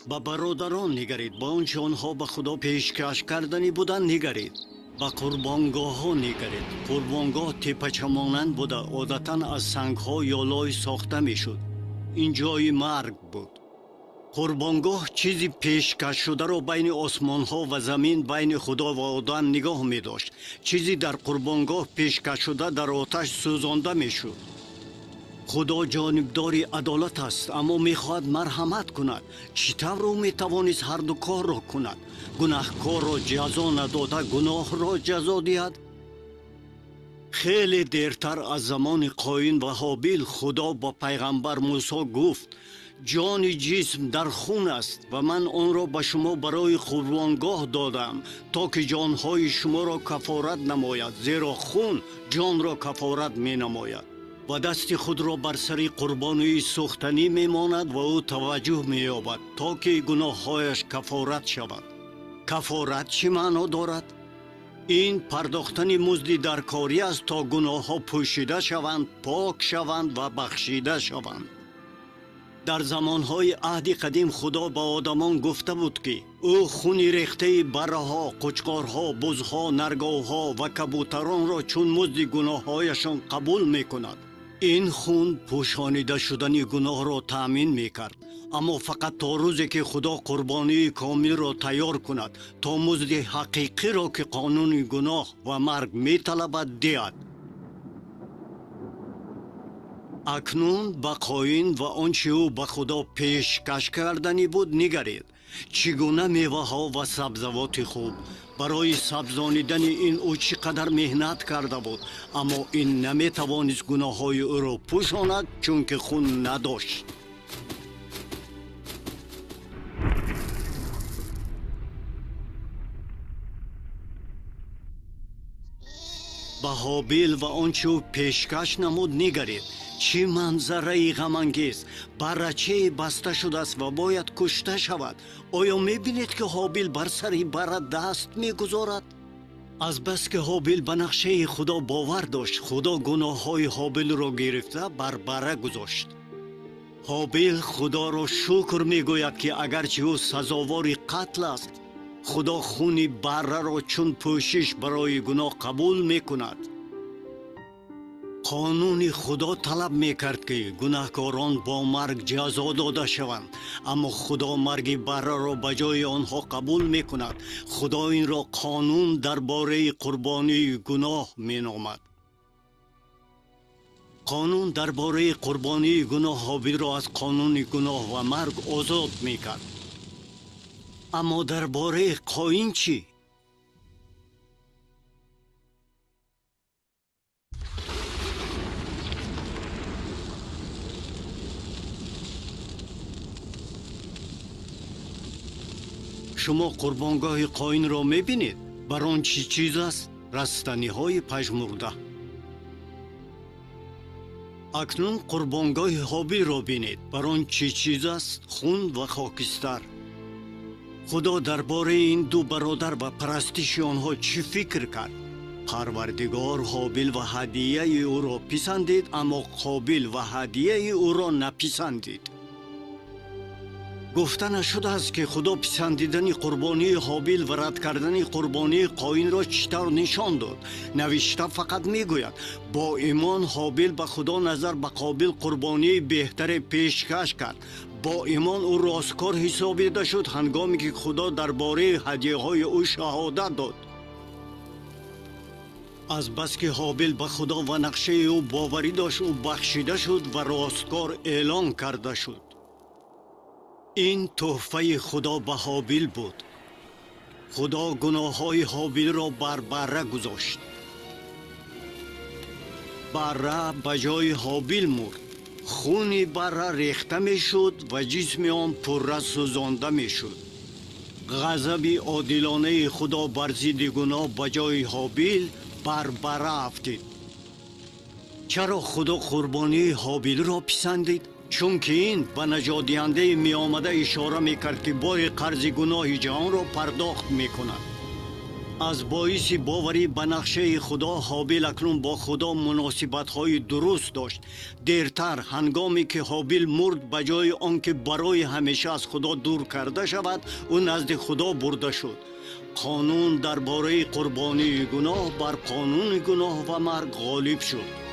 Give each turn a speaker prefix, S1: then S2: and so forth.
S1: ба бародарон нигаред, ба он чӣ онҳо ба худо пешкаш кардани буданд нигаред, ба қурбонгоҳҳо нигаред. қурбонгоҳ тепачамонанд буда, одатан аз сангҳо ё лой сохта мешуд. ин ҷои марг буд. қурбонгоҳ чизи пешкашшударо байни осмонҳо ва замин, байни худо ва одам нигоҳ медошт. чизи дар қурбонгоҳ пешкашшуда дар оташ сӯзонда мешуд. худо ҷонибдори адолат аст, аммо мехоҳад марҳамат кунад. чӣ тавр ӯ метавонист ҳарду корро кунад? гунаҳкорро ҷазо надода, гуноҳро ҷазо диҳад? хеле дертар аз замони қоин ва ҳобил худо ба пайғамбар мусо гуфт: ҷони ҷисм дар хун аст ва ман онро ба шумо барои қурбонгоҳ додам, то ки ҷонҳои шуморо кафорат намояд, зеро хун ҷонро кафорат менамояд. ва дасти худро бар сари қурбонии сӯхтанӣ мемонад ва ӯ таваҷҷӯҳ меёбад, то ки гуноҳҳояш кафорат шавад. кафорат чӣ маъно дорад? ин пардохтани музди даркорӣ аст, то гуноҳҳо пӯшида шаванд, пок шаванд ва бахшида шаванд. дар замонҳои аҳди қадим худо ба одамон гуфта буд ки ӯ хуни рехтаи барраҳо, қучқорҳо, бузҳо, нарговҳо ва кабутаронро чун музди гуноҳҳояшон қабул мекунад. ин хун пӯшонида шудани гуноҳро таъмин мекард, аммо фақат то рӯзе ки худо қурбонии комилро тайёр кунад, то музди ҳақиқиро ки қонуни гуноҳ ва марг металабад диҳад. акнун ба қоин ва он чӣ ӯ ба худо пешкаш кардани буд нигаред. чӣ гуна меваҳо ва сабзавоти хуб. барои сабзонидани ин ӯ чӣ қадар меҳнат карда буд, аммо ин наметавонист гуноҳҳои ӯро пӯшонад, чунки хун надошт. ба ҳобил ва он чӣ ӯ пешкаш намуд нигаред. чӣ манзараи ғамангез! баррачае баста шудааст ва бояд кушта шавад. оё мебинед ки ҳобил бар сари барра даст мегузорад? азбаски ҳобил ба нақшаи худо бовар дошт, худо гуноҳҳои ҳобилро гирифта бар барра гузошт. ҳобил худоро шукр мегӯяд ки агарчи ӯ сазовори қатл аст, худо хуни барраро чун пӯшиш барои гуноҳ қабул мекунад. қонуни худо талаб мекард ки гунаҳкорон бо марг ҷазо дода шаванд, аммо худо марги барраро ба ҷои онҳо қабул мекунад. худо инро қонун дар бораи қурбонии гуноҳ меномад. қонун дар бораи қурбонии гуноҳ ҳобилро аз қонуни гуноҳ ва марг озод мекард. аммо дар бораи қоин чӣ? шумо қурбонгоҳи қоинро мебинед? бар он чӣ чиз аст? растаниҳои пажмурда. акнун қурбонгоҳи ҳобилро бинед. бар он чӣ чиз аст? хун ва хокистар. худо дар бораи ин ду бародар ва парастиши онҳо чӣ фикр кард? парвардигор ҳобил ва ҳадияи ӯро писандид, аммо қобил ва ҳадияи ӯро написандид. гуфта нашудааст ки худо писандидани қурбонии ҳобил ва рад кардани қурбонии қоинро чӣ тавр нишон дод? навишта фақат мегӯяд: бо имон ҳобил ба худо назар ба қобил қурбонии беҳтаре пешкаш кард. бо имон ӯ росткор ҳисобида шуд ҳангоме ки худо дар бораи ҳадияҳои ӯ шаҳодат дод. азбаски ҳобил ба худо ва нақшаи ӯ боварӣ дошт, ӯ бахшида шуд ва росткор эълон карда шуд. ин тӯҳфаи худо ба ҳобил буд. худо гуноҳҳои ҳобилро бар барра гузошт. барра ба ҷои ҳобил мурд. хуни барра рехта мешуд ва ҷисми он пурра сӯзонда мешуд. ғазаби одилонаи худо бар зидди гуноҳ ба ҷои ҳобил бар барра афтид. чаро худо қурбонии ҳобилро писандид? чунки ин ба наҷотдиҳандаи меомада ишора мекард ки бои қарзи гуноҳи ҷаҳонро пардохт мекунад. از باعث باوری به نقشه خدا هابیل اکنون با خدا مناسبت‌های درست داشت. دیرتر هنگامی که هابیل مرد، به جای آنکه برای همیشه از خدا دور کرده شود، او نزد خدا برده شد. قانون درباره قربانی گناه بر قانون گناه و مرگ غالب شد.